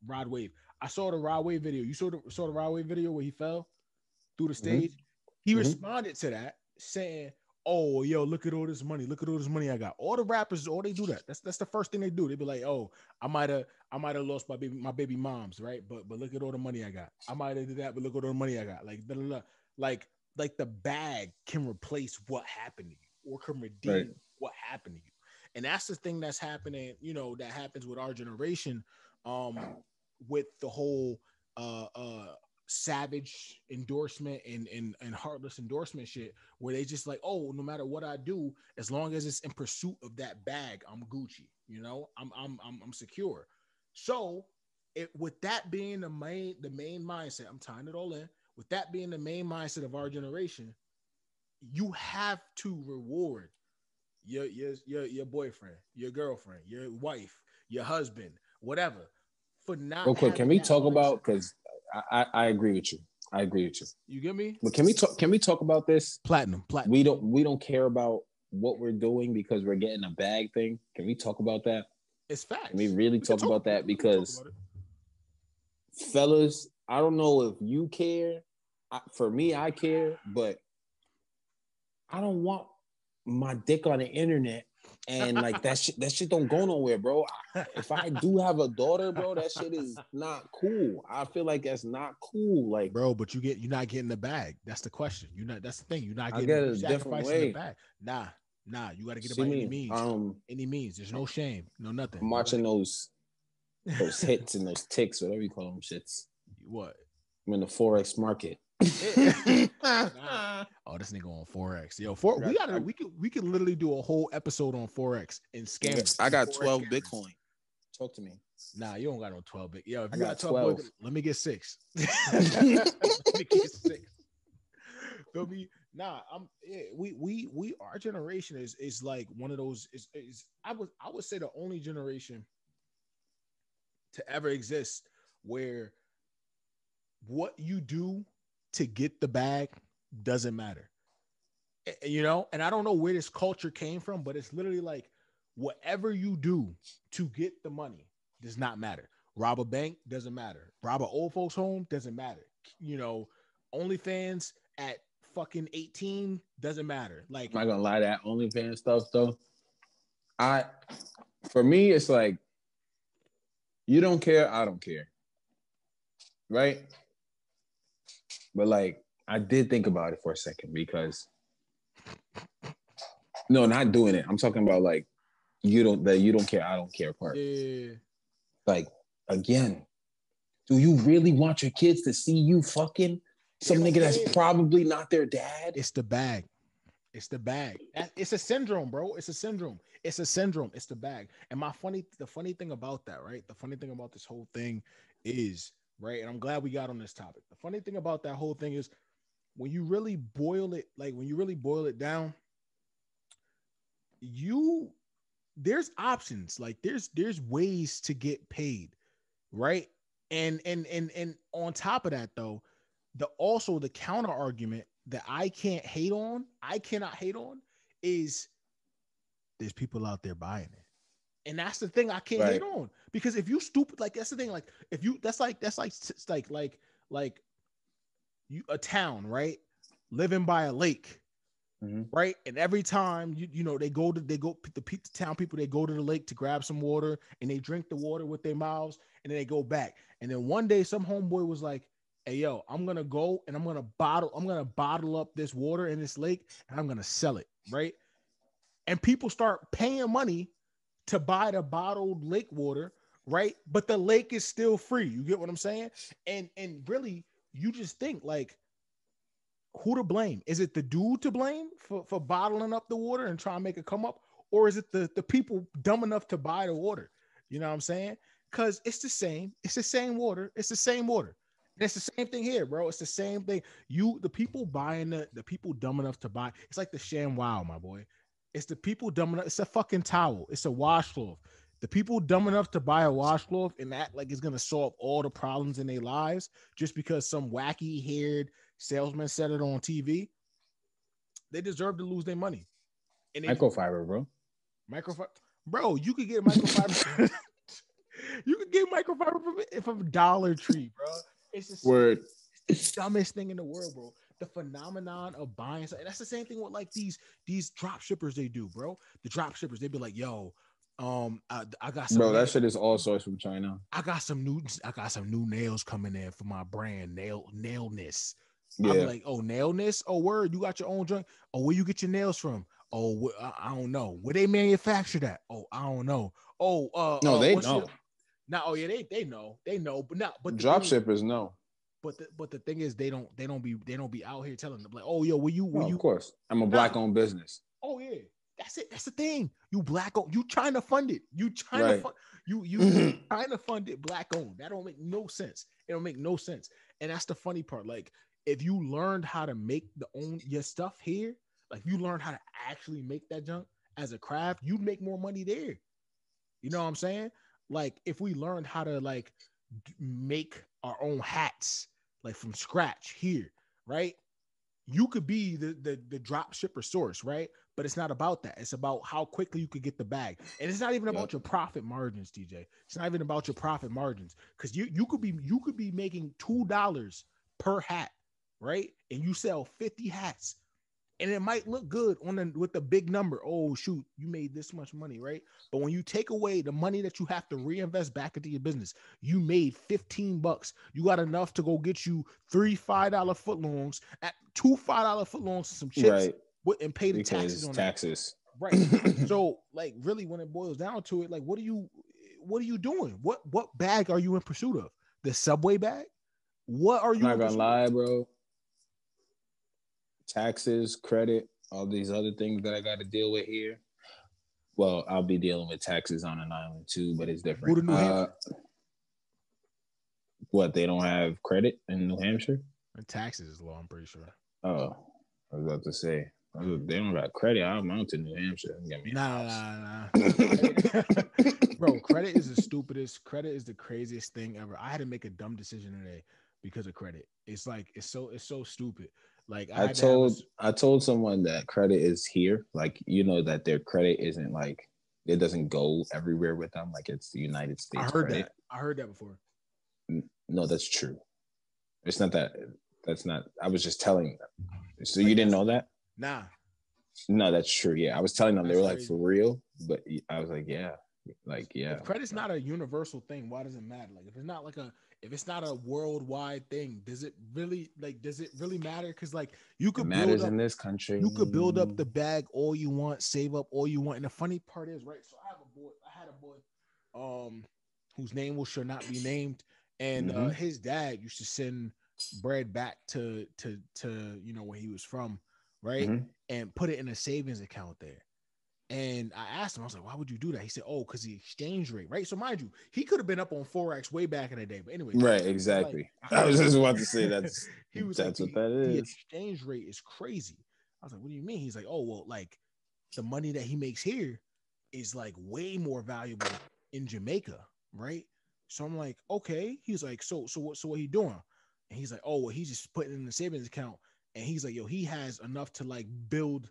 Rod Wave. I saw the Rod Wave video. You saw the Rod Wave video where he fell through the stage. He responded to that saying, "Oh, yo, look at all this money. Look at all this money I got." All the rappers, all they do that. That's the first thing they do. They be like, "Oh, I might have lost my baby moms, right? But look at all the money I got. I might have did that, but look at all the money I got." Like, blah, blah, blah. Like the bag can replace what happened to you or can redeem what happened to you. And that's the thing that's happening, that happens with our generation, with the whole savage endorsement and heartless endorsement shit, where they just like, oh, no matter what I do, as long as it's in pursuit of that bag, I'm Gucci, I'm secure. So with that being the main mindset, I'm tying it all in. With that being the main mindset of our generation, you have to reward your boyfriend, your girlfriend, your wife, your husband, whatever, for not. Real quick, can we talk about, because I agree with you. I agree with you. You get me? But can we talk about this? Platinum. We don't care about what we're doing because we're getting a bag thing. Can we talk about that? It's facts. Can we really talk about that? Because fellas, I don't know if you care. For me, I care, but I don't want my dick on the internet, and like that shit don't go nowhere, bro. If I do have a daughter, bro, that shit is not cool. I feel like that's not cool, like, bro. But you're not getting the bag. That's the question. That's the thing. You're not getting. I get a different way. The bag. Nah. You got to get it by any means. Any means. There's no shame. No nothing. I'm watching those hits and those ticks, whatever you call them, shits. What? I'm in the Forex market. Oh, this nigga on Forex. Yo, we could literally do a whole episode on Forex and scammers. I got 12 Bitcoin. Talk to me. Nah, you don't got no 12 big. Yo, if I you got got 12, 12. let me get 6. Let me get 6. Feel me? Nah, we our generation is like one of those is I would say the only generation to ever exist where what you do to get the bag doesn't matter. You know, and I don't know where this culture came from, but it's literally like whatever you do to get the money does not matter. Rob a bank doesn't matter. Rob an old folks home doesn't matter. You know, OnlyFans at fucking 18 doesn't matter. Like, I'm not gonna lie, that OnlyFans stuff though. For me, it's like you don't care, I don't care, right? But like, I did think about it for a second because no, not doing it. I'm talking about like you don't care, I don't care part. yeah. Like, again, do you really want your kids to see you fucking some nigga that's probably not their dad? It's the bag. It's the bag. It's a syndrome, bro. It's a syndrome. It's a syndrome. It's the bag. And the funny thing about that, right? The funny thing about this whole thing is, right? And I'm glad we got on this topic. The funny thing about that whole thing is when you really boil it down, there's options. Like there's ways to get paid, right? And on top of that though, the counter argument that I cannot hate on is there's people out there buying it. And that's the thing I can't hate on, because if you stupid, like that's the thing, like if you that's like you a town, right? Living by a lake. Mm-hmm. Right. And every time you know the town people, they go to the lake to grab some water and they drink the water with their mouths and then they go back. And then one day some homeboy was like, hey, yo, I'm going to go and I'm going to bottle up this water in this lake and I'm going to sell it. Right. And people start paying money to buy the bottled lake water. Right. But the lake is still free. You get what I'm saying? And really, you just think like, who to blame? Is it the dude to blame for bottling up the water and trying to make it come up? Or is it the people dumb enough to buy the water? You know what I'm saying? Because it's the same. It's the same water. It's the same water. And it's the same thing here, bro. It's the same thing. The people buying the people dumb enough to buy. It's like the ShamWow, my boy. It's the people dumb enough. It's a fucking towel. It's a washcloth. The people dumb enough to buy a washcloth and act like it's going to solve all the problems in their lives just because some wacky haired salesman said it on TV, they deserve to lose their money. And microfiber, bro. Microfiber, bro. You could get microfiber. You could get microfiber from Dollar Tree, bro. It's the dumbest thing in the world, bro. The phenomenon of buying. That's the same thing with like these drop shippers. They do, bro. The drop shippers. They be like, yo. I got some. Bro, that shit is all sourced from China. I got some new nails coming in for my brand, Nailness. Yeah. I'm like, oh, Nailness. Oh, word, you got your own joint. Oh, where you get your nails from? Oh, I don't know. Where they manufacture that? Oh, I don't know. Oh, no, they know. Oh yeah, they know. They know, but drop shippers know. But the thing is, they don't be out here telling them like, oh, yo, of course, I'm a black owned business. Oh yeah. That's it. That's the thing. You black owned. You trying to fund it. You trying to fund. You trying to fund it black owned. That don't make no sense. It don't make no sense. And that's the funny part. Like if you learned how to make your stuff here, like you learned how to actually make that junk as a craft, you'd make more money there. You know what I'm saying? Like if we learned how to like make our own hats like from scratch here, right? You could be the drop shipper source, right? But it's not about that. It's about how quickly you could get the bag. And it's not even about your profit margins, DJ. It's not even about your profit margins. Because you could be making $2 per hat, right? And you sell 50 hats. And it might look good with the big number. Oh, shoot, you made this much money, right? But when you take away the money that you have to reinvest back into your business, you made $15. You got enough to go get you 3 $5 footlongs, at 2 $5 footlongs and some chips, right? And pay the taxes on taxes. That. Right. So, like, really, when it boils down to it, like, what are you doing? What bag are you in pursuit of? The Subway bag? What are you? I'm not gonna lie, bro. Taxes, credit, all these other things that I got to deal with here. Well, I'll be dealing with taxes on an island too, but it's different. Go to New Hampshire. What, they don't have credit in New Hampshire? And taxes is low, I'm pretty sure. Oh, I was about to say they don't got credit. I'm out to New Hampshire. Get me Nah. Bro, credit is the stupidest. Credit is the craziest thing ever. I had to make a dumb decision today because of credit. It's like it's so stupid. Like I told someone that credit is here, like, you know, that their credit isn't like, it doesn't go everywhere with them, like it's the United States. I heard that before. No, that's true. It's not that. That's not. I was just telling them. So you didn't know that? Nah. No, that's true. Yeah, I was telling them. That's they were like, crazy. for real? But I was like, yeah. Like, yeah. If credit's not a universal thing, why does it matter? Like, if it's not a worldwide thing, does it really matter? Because like you could build up in this country. You could build up the bag all you want, save up all you want. And the funny part is, right? So I had a boy, whose name shall not be named, and his dad used to send bread back to you know where he was from, right? And put it in a savings account there. And I asked him, I was like, why would you do that? He said, oh, because the exchange rate, right? So mind you, he could have been up on Forex way back in the day. But anyway. Right, exactly. I was just about to say that's what that is. The exchange rate is crazy. I was like, what do you mean? He's like, oh, well, like the money that he makes here is like way more valuable in Jamaica, right? So I'm like, okay. He's like, so what he doing? And he's like, oh, well, he's just putting it in the savings account. And he's like, yo, he has enough to like build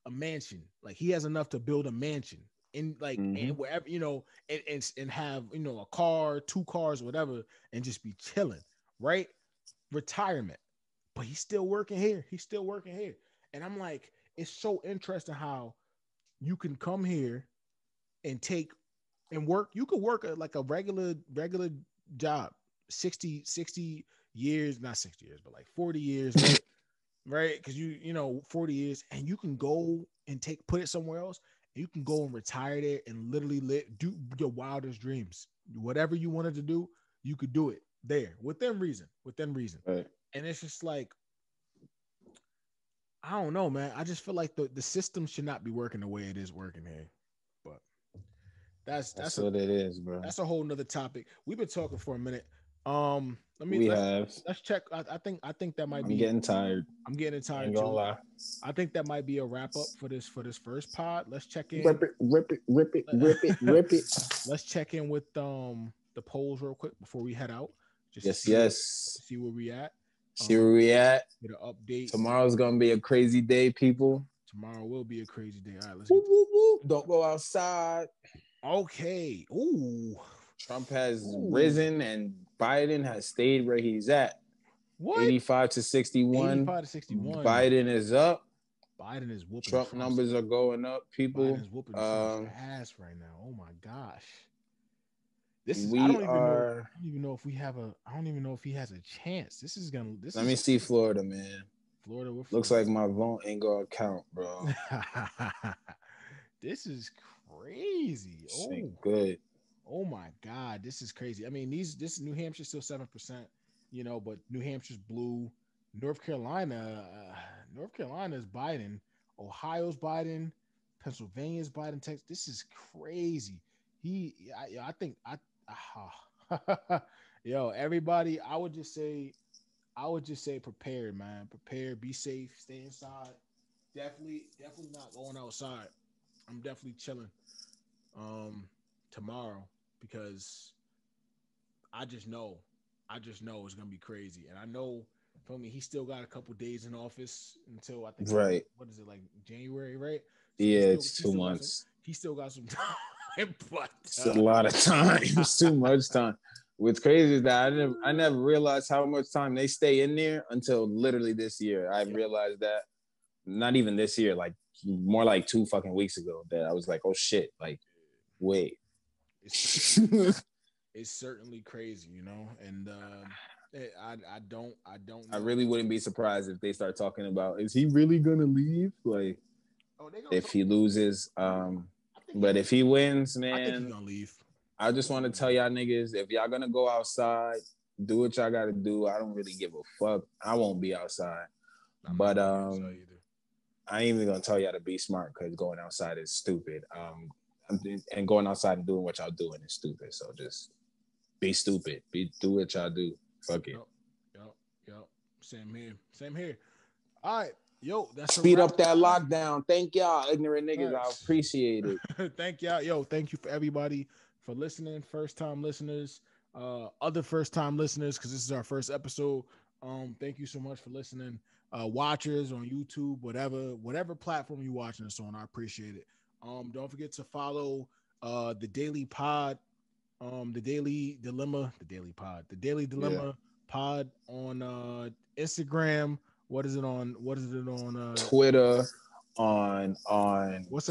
a mansion. Like he has enough to build a mansion in like and wherever, you know, and have, you know, a car, 2 cars, whatever, and just be chilling, right? Retirement. But he's still working here. And I'm like, it's so interesting how you can come here and take and work. You could work like a regular job, 60 years, not 60 years, but like 40 years, right? Right, because you know 40 years, and you can go and put it somewhere else, and you can go and retire there and literally do your wildest dreams. Whatever you wanted to do, you could do it there within reason. Right. And it's just like, I don't know, man. I just feel like the system should not be working the way it is working here. But that's what it is, bro. That's a whole nother topic. We've been talking for a minute. Let's check. I think that might be. I'm getting tired. I'm getting tired. Ain't gonna lie. I think that might be a wrap up for this first pod. Let's check in. Rip it. Let's check in with the polls real quick before we head out. See where we at. Get an update. Tomorrow's gonna be a crazy day, people. Tomorrow will be a crazy day. All right, let's don't go outside. Okay. Ooh. Trump has risen and Biden has stayed where he's at. What? 85 to 61. 85 to 61. Biden is up. Biden is whooping. Trump numbers are going up, people. Biden's whooping Trump's ass right now. Oh my gosh. I don't even know if we have I don't even know if he has a chance. Let me see Florida, man. Florida. Looks like my vote ain't gonna count, bro. This is crazy. Oh, good. Oh my God, this is crazy. I mean, this New Hampshire's still 7%, you know, but New Hampshire's blue. North Carolina is Biden. Ohio's Biden. Pennsylvania's Biden. Texas. This is crazy. I think everybody. I would just say prepare, man. Prepare. Be safe. Stay inside. Definitely not going outside. I'm definitely chilling. Tomorrow. Because I just know it's gonna be crazy, and I know for me, he still got a couple days in office until I think what is it, like January, right? So it's 2 months. He still got some time, but it's a lot of time. It's too much time. What's crazy is that I never realized how much time they stay in there until literally this year. I realized that, not even this year, like more like 2 fucking weeks ago, that I was like, oh shit, like wait. It's certainly crazy, you know, and I don't know. I really wouldn't be surprised if they start talking about, is he really gonna leave? Like, if he loses, but if he wins, man, I think he's gonna leave. I just want to tell y'all niggas, if y'all gonna go outside, do what y'all gotta do. I don't really give a fuck. I won't be outside, but I ain't even gonna tell y'all to be smart because going outside is stupid. and going outside and doing what y'all doing is stupid. So just be stupid. Do what y'all do. Fuck it. Yup. Same here. All right. Yo, that's speed up that lockdown. Thank y'all, ignorant niggas. Nice. I appreciate it. Thank y'all. Yo, thank you for everybody for listening. First time listeners, other first time listeners, because this is our first episode. Thank you so much for listening. Watchers on YouTube, whatever platform you're watching us on, I appreciate it. Don't forget to follow the Daily Pod, the Daily Dilemma Pod on Instagram. What is it on Twitter, on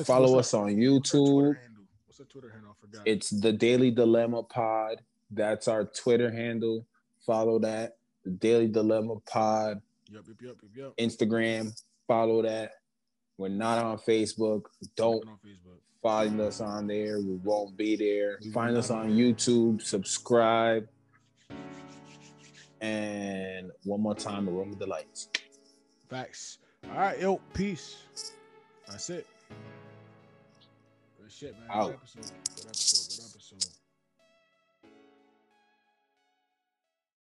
follow us on YouTube. What's the Twitter handle? I forgot. It's the Daily Dilemma Pod. That's our Twitter handle. Follow that. The Daily Dilemma Pod. Yep. Instagram, follow that. We're not on Facebook. Don't find us on there. We won't be there. Find us on YouTube. Subscribe. And one more time, A Room of Delights. Facts. All right, yo, peace. That's it. Good shit, man. Out. Good episode.